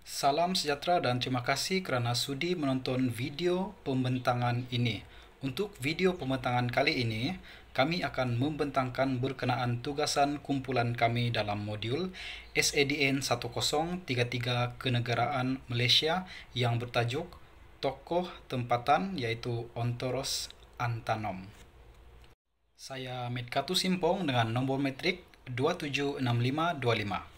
Salam sejahtera dan terima kasih kerana sudi menonton video pembentangan ini. Untuk video pembentangan kali ini, kami akan membentangkan berkenaan tugasan kumpulan kami dalam modul SADN 1033 Kenegaraan Malaysia yang bertajuk Tokoh Tempatan iaitu Ontoros Antanom. Saya Medkatu Simpong dengan nombor metrik 276525.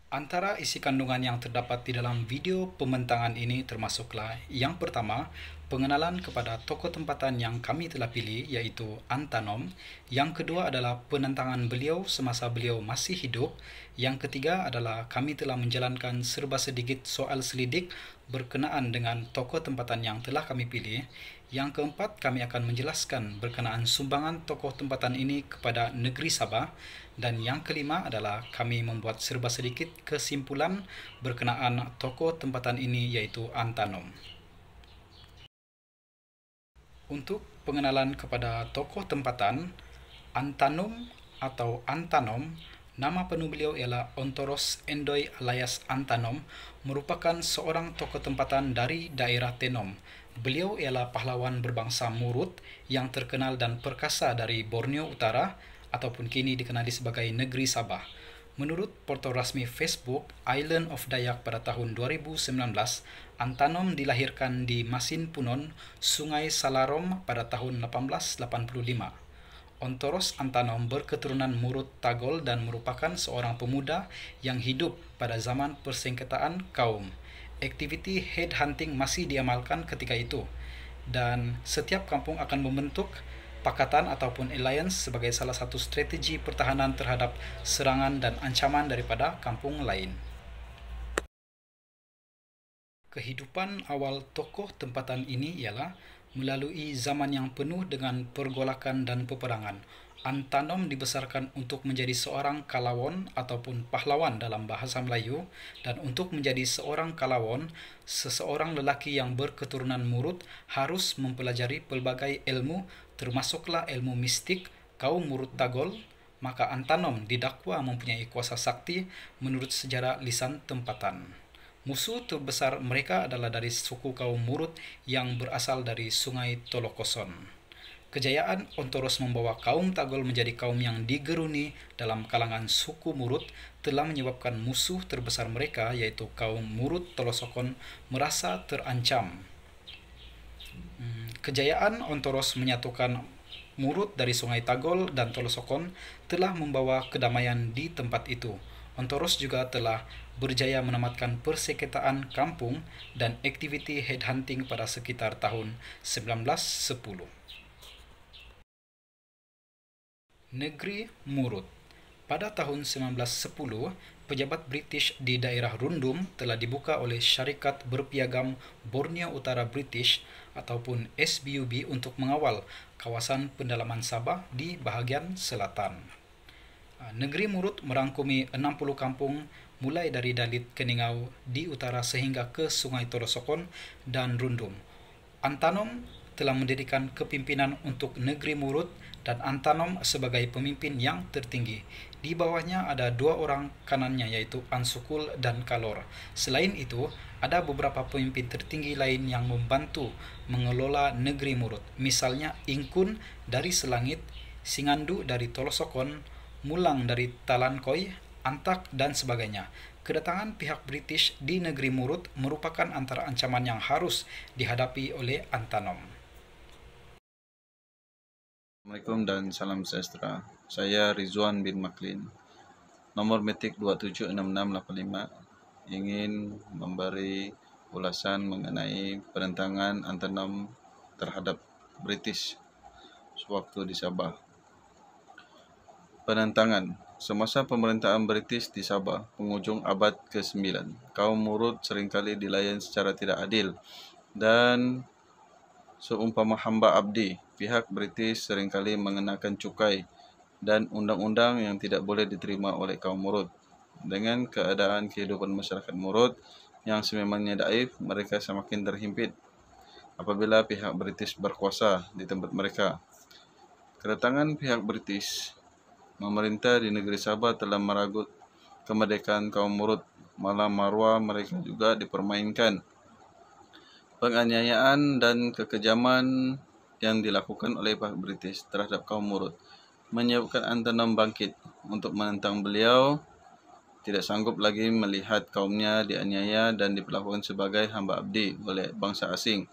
Antara isi kandungan yang terdapat di dalam video pembentangan ini termasuklah yang pertama, pengenalan kepada tokoh tempatan yang kami telah pilih iaitu Antanom. Yang kedua adalah penentangan beliau semasa beliau masih hidup. Yang ketiga adalah kami telah menjalankan serba sedikit soal selidik berkenaan dengan tokoh tempatan yang telah kami pilih. Yang keempat, kami akan menjelaskan berkenaan sumbangan tokoh tempatan ini kepada negeri Sabah. Dan yang kelima adalah kami membuat serba sedikit kesimpulan berkenaan tokoh tempatan ini iaitu Antanom. Untuk pengenalan kepada tokoh tempatan, Antanom atau Antanom, nama penuh beliau ialah Ontoros Endoy alias Antanom, merupakan seorang tokoh tempatan dari daerah Tenom. Beliau ialah pahlawan berbangsa Murut yang terkenal dan perkasa dari Borneo Utara ataupun kini dikenali sebagai negeri Sabah. Menurut portal rasmi Facebook Island of Dayak pada tahun 2019, Antanom dilahirkan di Masin Punon, Sungai Salarom pada tahun 1885. Ontoros Antanom berketurunan Murut Tagol dan merupakan seorang pemuda yang hidup pada zaman persengketaan kaum. Aktiviti headhunting masih diamalkan ketika itu dan setiap kampung akan membentuk pakatan ataupun alliance sebagai salah satu strategi pertahanan terhadap serangan dan ancaman daripada kampung lain. Kehidupan awal tokoh tempatan ini ialah melalui zaman yang penuh dengan pergolakan dan peperangan. Antanom dibesarkan untuk menjadi seorang kalawon ataupun pahlawan dalam bahasa Melayu, dan untuk menjadi seorang kalawon, seseorang lelaki yang berketurunan Murut harus mempelajari pelbagai ilmu termasuklah ilmu mistik kaum Murut Tagol. Maka Antanom didakwa mempunyai kuasa sakti menurut sejarah lisan tempatan. Musuh terbesar mereka adalah dari suku kaum Murut yang berasal dari Sungai Tolokoson. Kejayaan Ontoros membawa kaum Tagol menjadi kaum yang digeruni dalam kalangan suku Murut telah menyebabkan musuh terbesar mereka yaitu kaum Murut Tolosokon merasa terancam. Kejayaan Ontoros menyatukan Murut dari Sungai Tagol dan Tolosokon telah membawa kedamaian di tempat itu. Ontoros juga telah berjaya menamatkan persengketaan kampung dan aktiviti headhunting pada sekitar tahun 1910. Negeri Murut. Pada tahun 1910, pejabat British di daerah Rundum telah dibuka oleh Syarikat Berpiagam Borneo Utara British ataupun SBUB untuk mengawal kawasan pendalaman Sabah di bahagian selatan. Negeri Murut merangkumi 60 kampung mulai dari Dalit Keningau di utara sehingga ke Sungai Tolosokon dan Rundum. Antanom telah mendirikan kepimpinan untuk negeri Murut dan Antanom sebagai pemimpin yang tertinggi. Di bawahnya ada dua orang kanannya yaitu Ansukul dan Kalor. Selain itu, ada beberapa pemimpin tertinggi lain yang membantu mengelola negeri Murut. Misalnya Ingkun dari Selangit, Singandu dari Tolosokon, Mulang dari Talankoi, Antak dan sebagainya. Kedatangan pihak British di negeri Murut merupakan antara ancaman yang harus dihadapi oleh Antanom. Assalamualaikum dan salam sejahtera. Saya Rizwan bin Maklin. Nomor metik 276685 ingin memberi ulasan mengenai penentangan Antanom terhadap British sewaktu di Sabah. Penentangan. Semasa pemerintahan British di Sabah, penghujung abad ke-9, kaum Murut seringkali dilayan secara tidak adil dan seumpama hamba abdi. Pihak British seringkali mengenakan cukai dan undang-undang yang tidak boleh diterima oleh kaum Murut. Dengan keadaan kehidupan masyarakat Murut yang sememangnya daif, mereka semakin terhimpit apabila pihak British berkuasa di tempat mereka. Kedatangan pihak British memerintah di negeri Sabah telah meragut kemerdekaan kaum Murut malah maruah mereka juga dipermainkan. Penganiayaan dan kekejaman yang dilakukan oleh pihak British terhadap kaum Murud menyebabkan Antenum bangkit untuk menentang beliau. Tidak sanggup lagi melihat kaumnya dianiaya dan diperlakukan sebagai hamba abdi oleh bangsa asing.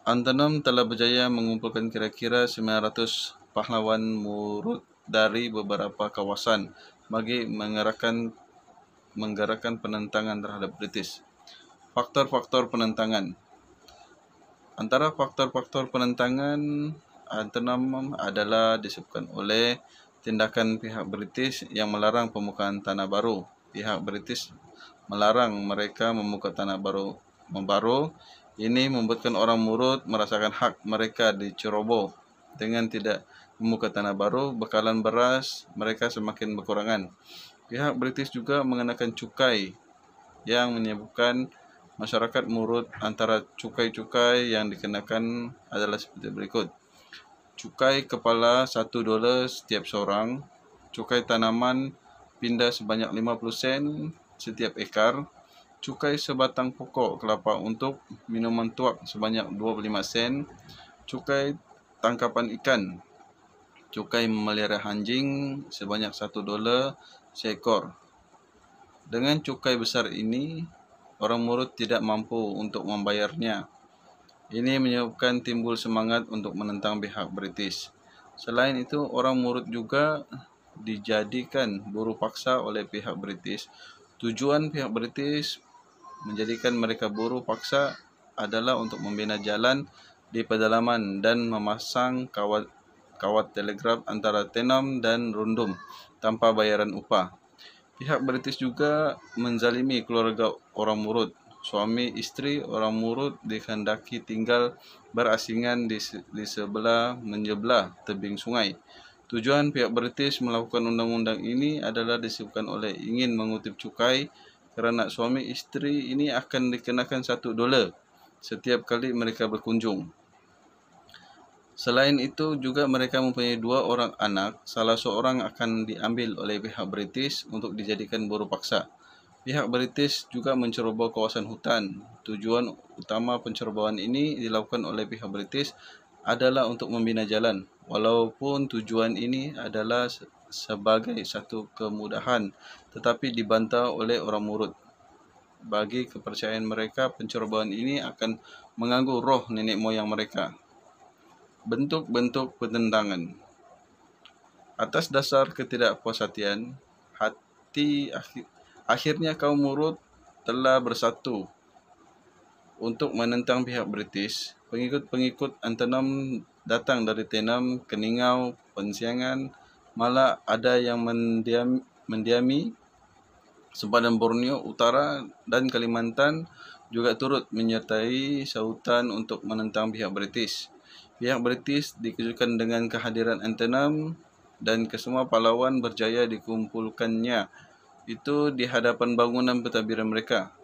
Antenum telah berjaya mengumpulkan kira-kira 900 pahlawan Murud dari beberapa kawasan bagi menggerakkan penentangan terhadap British. Faktor-faktor penentangan. Antara faktor-faktor penentangan Antenum adalah disebabkan oleh tindakan pihak British yang melarang pembukaan tanah baru. Pihak British melarang mereka membuka tanah baru. Ini membuatkan orang Murud merasakan hak mereka diceroboh. Dengan tidak membuka tanah baru, bekalan beras mereka semakin berkurangan. Pihak British juga mengenakan cukai yang menyebabkan masyarakat Murud. Antara cukai-cukai yang dikenakan adalah seperti berikut. Cukai kepala $1 setiap seorang. Cukai tanaman pindah sebanyak 50 sen setiap ekar. Cukai sebatang pokok kelapa untuk minuman tuak sebanyak 25 sen. Cukai tangkapan ikan. Cukai memelihara anjing sebanyak $1 seekor. Dengan cukai besar ini, orang Murud tidak mampu untuk membayarnya. Ini menyebabkan timbul semangat untuk menentang pihak British. Selain itu, orang Murud juga dijadikan buruh paksa oleh pihak British. Tujuan pihak British menjadikan mereka buruh paksa adalah untuk membina jalan di pedalaman dan memasang kawat telegraf antara Tenom dan Rundum tanpa bayaran upah. Pihak British juga menzalimi keluarga orang Murud. Suami istri orang Murud dikehendaki tinggal berasingan di sebelah menyebelah tebing sungai. Tujuan pihak British melakukan undang-undang ini adalah disebabkan oleh ingin mengutip cukai, kerana suami istri ini akan dikenakan $1 setiap kali mereka berkunjung. Selain itu juga mereka mempunyai 2 orang anak. Salah seorang akan diambil oleh pihak British untuk dijadikan buruh paksa. Pihak British juga menceroboh kawasan hutan. Tujuan utama pencerobohan ini dilakukan oleh pihak British adalah untuk membina jalan. Walaupun tujuan ini adalah sebagai satu kemudahan, tetapi dibantah oleh orang Murud. Bagi kepercayaan mereka, pencerobohan ini akan mengganggu roh nenek moyang mereka. Bentuk-bentuk penentangan. Atas dasar ketidakpuas hati, akhirnya kaum Murud telah bersatu untuk menentang pihak British. Pengikut-pengikut Antenum datang dari Tenom, Keningau, Pensiangan, malah ada yang mendiami sempadan Borneo Utara dan Kalimantan juga turut menyertai sautan untuk menentang pihak British. Pihak British dikejutkan dengan kehadiran Antenum dan kesemua pahlawan berjaya dikumpulkannya itu di hadapan bangunan pentadbiran mereka.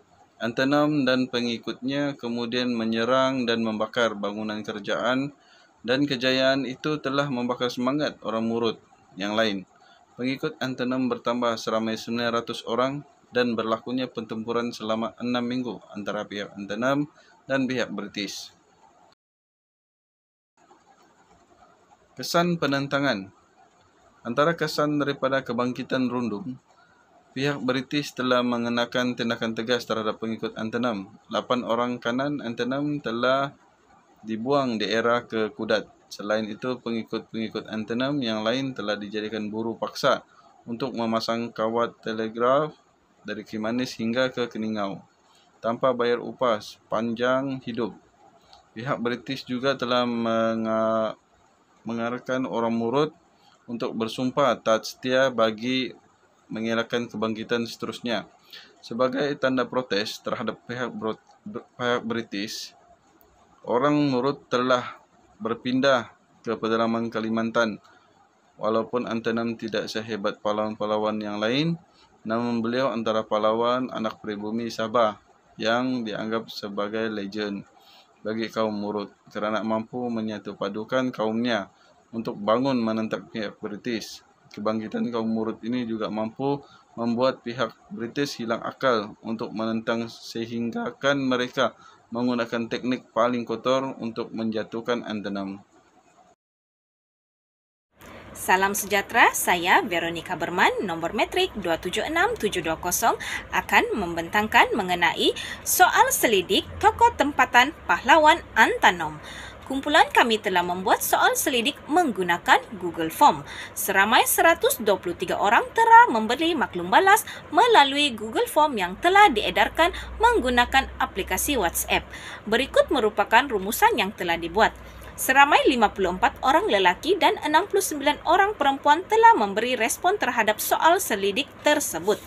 Antenum dan pengikutnya kemudian menyerang dan membakar bangunan kerajaan, dan kejayaan itu telah membakar semangat orang Murud yang lain. Pengikut Antenum bertambah seramai 900 orang dan berlakunya pertempuran selama 6 minggu antara pihak Antenum dan pihak British. Kesan penentangan. Antara kesan daripada kebangkitan Rundum, pihak British telah mengenakan tindakan tegas terhadap pengikut Antenum. 8 orang kanan Antenum telah dibuang di era ke Kudat. Selain itu, pengikut-pengikut Antenum yang lain telah dijadikan buruh paksa untuk memasang kawat telegraf dari Kimanis hingga ke Keningau tanpa bayar upah sepanjang hidup. Pihak British juga telah mengarahkan orang Murud untuk bersumpah taat setia bagi mengelakkan kebangkitan seterusnya. Sebagai tanda protes terhadap pihak British, orang Murud telah berpindah ke pedalaman Kalimantan. Walaupun Antenum tidak sehebat pahlawan-pahlawan yang lain, namun beliau antara pahlawan anak pribumi Sabah yang dianggap sebagai legend bagi kaum Murud kerana mampu menyatupadukan kaumnya untuk bangun menentang pihak British. Kebangkitan kaum Murud ini juga mampu membuat pihak British hilang akal untuk menentang sehinggakan mereka menggunakan teknik paling kotor untuk menjatuhkan Antanum. Salam sejahtera, saya Veronica Berman, nombor metrik 276720 akan membentangkan mengenai soal selidik tokoh tempatan pahlawan Antanum. Kumpulan kami telah membuat soal selidik menggunakan Google Form. Seramai 123 orang telah memberi maklum balas melalui Google Form yang telah diedarkan menggunakan aplikasi WhatsApp. Berikut merupakan rumusan yang telah dibuat. Seramai 54 orang lelaki dan 69 orang perempuan telah memberi respon terhadap soal selidik tersebut.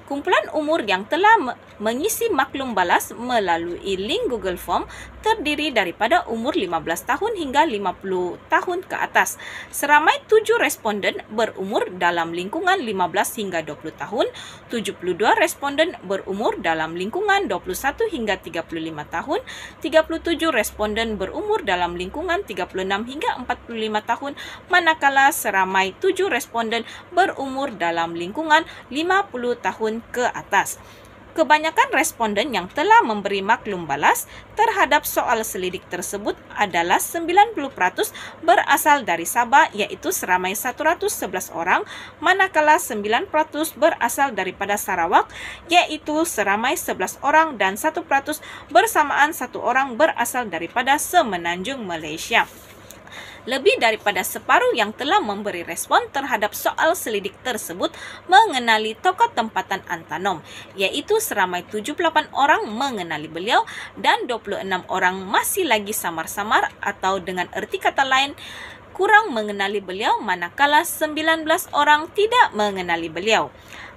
Kumpulan umur yang telah mengisi maklum balas melalui link Google Form terdiri daripada umur 15 tahun hingga 50 tahun ke atas. Seramai 7 responden berumur dalam lingkungan 15 hingga 20 tahun, 72 responden berumur dalam lingkungan 21 hingga 35 tahun, 37 responden berumur dalam lingkungan 36 hingga 45 tahun, manakala seramai 7 responden berumur dalam lingkungan 50 tahun ke atas. Kebanyakan responden yang telah memberi maklum balas terhadap soal selidik tersebut adalah 90% berasal dari Sabah, iaitu seramai 111 orang, manakala 9% berasal daripada Sarawak, iaitu seramai 11 orang, dan 1% bersamaan 1 orang berasal daripada Semenanjung Malaysia. Lebih daripada separuh yang telah memberi respon terhadap soal selidik tersebut mengenali tokoh tempatan Antanum, iaitu seramai 78 orang mengenali beliau dan 26 orang masih lagi samar-samar atau dengan erti kata lain kurang mengenali beliau, manakala 19 orang tidak mengenali beliau.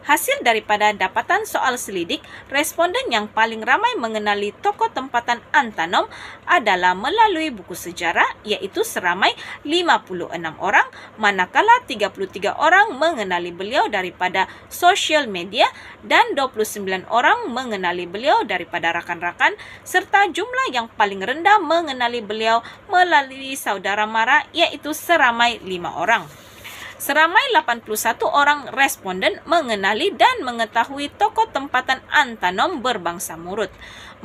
Hasil daripada dapatan soal selidik, responden yang paling ramai mengenali tokoh tempatan Antanum adalah melalui buku sejarah, iaitu seramai 56 orang, manakala 33 orang mengenali beliau daripada sosial media dan 29 orang mengenali beliau daripada rakan-rakan, serta jumlah yang paling rendah mengenali beliau melalui saudara mara, iaitu seramai 5 orang. Seramai 81 orang responden mengenali dan mengetahui tokoh tempatan Antanum berbangsa Murut,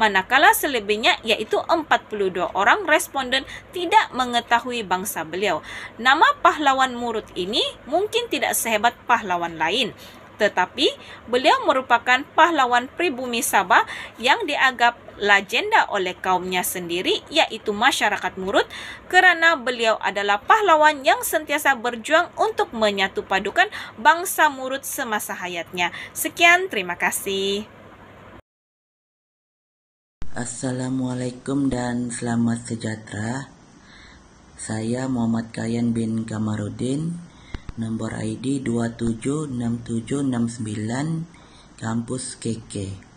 manakala selebihnya iaitu 42 orang responden tidak mengetahui bangsa beliau. Nama pahlawan Murut ini mungkin tidak sehebat pahlawan lain, tetapi beliau merupakan pahlawan pribumi Sabah yang dianggap legenda oleh kaumnya sendiri, iaitu masyarakat Murut, kerana beliau adalah pahlawan yang sentiasa berjuang untuk menyatu padukan bangsa Murut semasa hayatnya. Sekian, terima kasih. Assalamualaikum dan selamat sejahtera. Saya Muhammad Kayan bin Kamarudin, nombor ID 276769, kampus KK.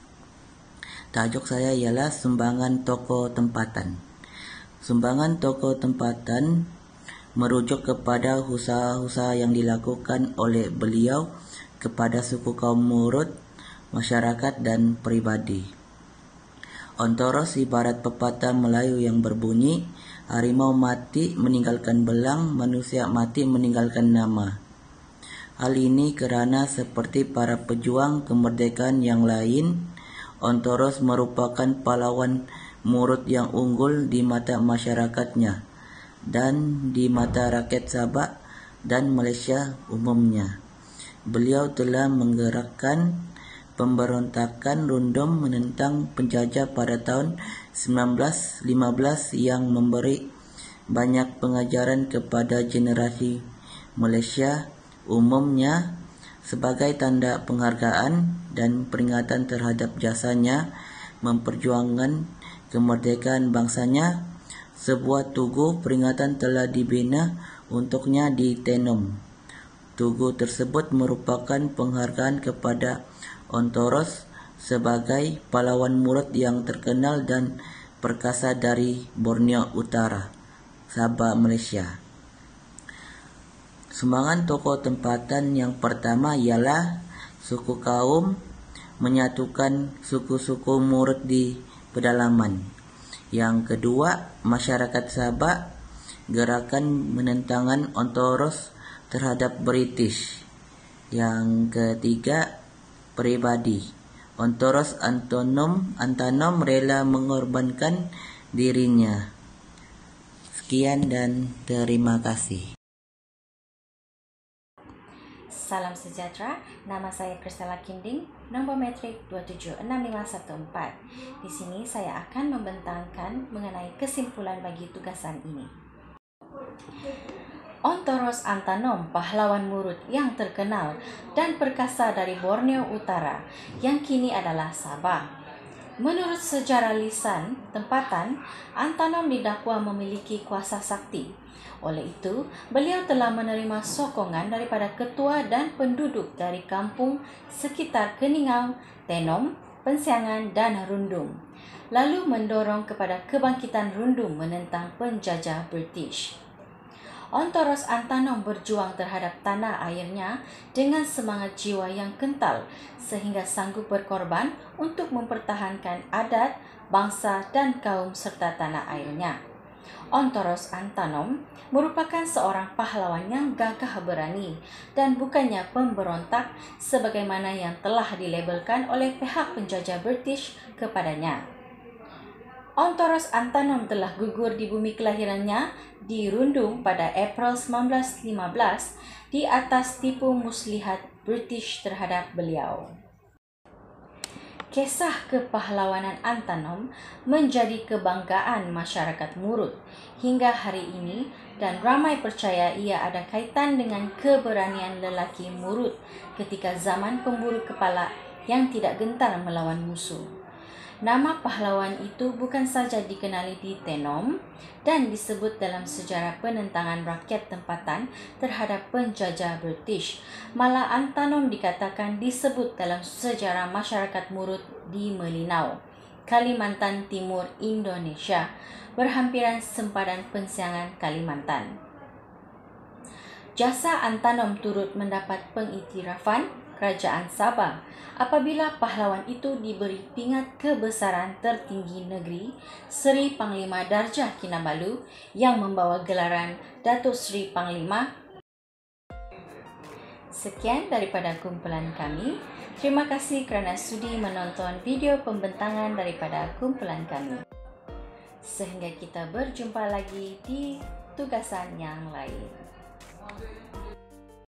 Tajuk saya ialah sumbangan tokoh tempatan. Sumbangan tokoh tempatan merujuk kepada usaha-usaha yang dilakukan oleh beliau kepada suku kaum Murut, masyarakat dan peribadi. Ontoros ibarat pepatah Melayu yang berbunyi, harimau mati meninggalkan belang, manusia mati meninggalkan nama. Hal ini kerana seperti para pejuang kemerdekaan yang lain, Ontoros merupakan pahlawan Murut yang unggul di mata masyarakatnya dan di mata rakyat Sabah dan Malaysia umumnya. Beliau telah menggerakkan pemberontakan rundum menentang penjajah pada tahun 1915 yang memberi banyak pengajaran kepada generasi Malaysia umumnya. Sebagai tanda penghargaan dan peringatan terhadap jasanya memperjuangkan kemerdekaan bangsanya, sebuah tugu peringatan telah dibina untuknya di Tenom. Tugu tersebut merupakan penghargaan kepada Ontoros sebagai pahlawan Murut yang terkenal dan perkasa dari Borneo Utara, Sabah, Malaysia. Sumbangan tokoh tempatan yang pertama ialah suku kaum menyatukan suku-suku Murut di pedalaman. Yang kedua, masyarakat Sabah, gerakan menentang Ontoros terhadap British. Yang ketiga, pribadi. Ontoros Antanom rela mengorbankan dirinya. Sekian dan terima kasih. Salam sejahtera, nama saya Kristela Kinding, nombor metrik 276514. Di sini saya akan membentangkan mengenai kesimpulan bagi tugasan ini. Ontoros Antanom, pahlawan Murut yang terkenal dan perkasa dari Borneo Utara, yang kini adalah Sabah. Menurut sejarah lisan tempatan, Antanom didakwa memiliki kuasa sakti. Oleh itu, beliau telah menerima sokongan daripada ketua dan penduduk dari kampung sekitar Keningau, Tenom, Pensiangan dan Rundung, lalu mendorong kepada kebangkitan Rundung menentang penjajah British. Ontoros Antanom berjuang terhadap tanah airnya dengan semangat jiwa yang kental sehingga sanggup berkorban untuk mempertahankan adat, bangsa dan kaum serta tanah airnya. Ontoros Antanom merupakan seorang pahlawan yang gagah berani dan bukannya pemberontak sebagaimana yang telah dilabelkan oleh pihak penjajah British kepadanya. Ontoros Antanom telah gugur di bumi kelahirannya di Rundung pada April 1915 di atas tipu muslihat British terhadap beliau. Kisah kepahlawanan Antanom menjadi kebanggaan masyarakat Murut hingga hari ini dan ramai percaya ia ada kaitan dengan keberanian lelaki Murut ketika zaman pemburu kepala yang tidak gentar melawan musuh. Nama pahlawan itu bukan saja dikenali di Tenom dan disebut dalam sejarah penentangan rakyat tempatan terhadap penjajah British. Malah Antanom dikatakan disebut dalam sejarah masyarakat Murut di Melinau, Kalimantan Timur, Indonesia, berhampiran sempadan Pensiangan, Kalimantan. Jasa Antanom turut mendapat pengiktirafan Kerajaan Sabah apabila pahlawan itu diberi pingat kebesaran tertinggi negeri Seri Panglima Darjah Kinabalu yang membawa gelaran Datuk Seri Panglima. Sekian daripada kumpulan kami. Terima kasih kerana sudi menonton video pembentangan daripada kumpulan kami. Sehingga kita berjumpa lagi di tugasan yang lain.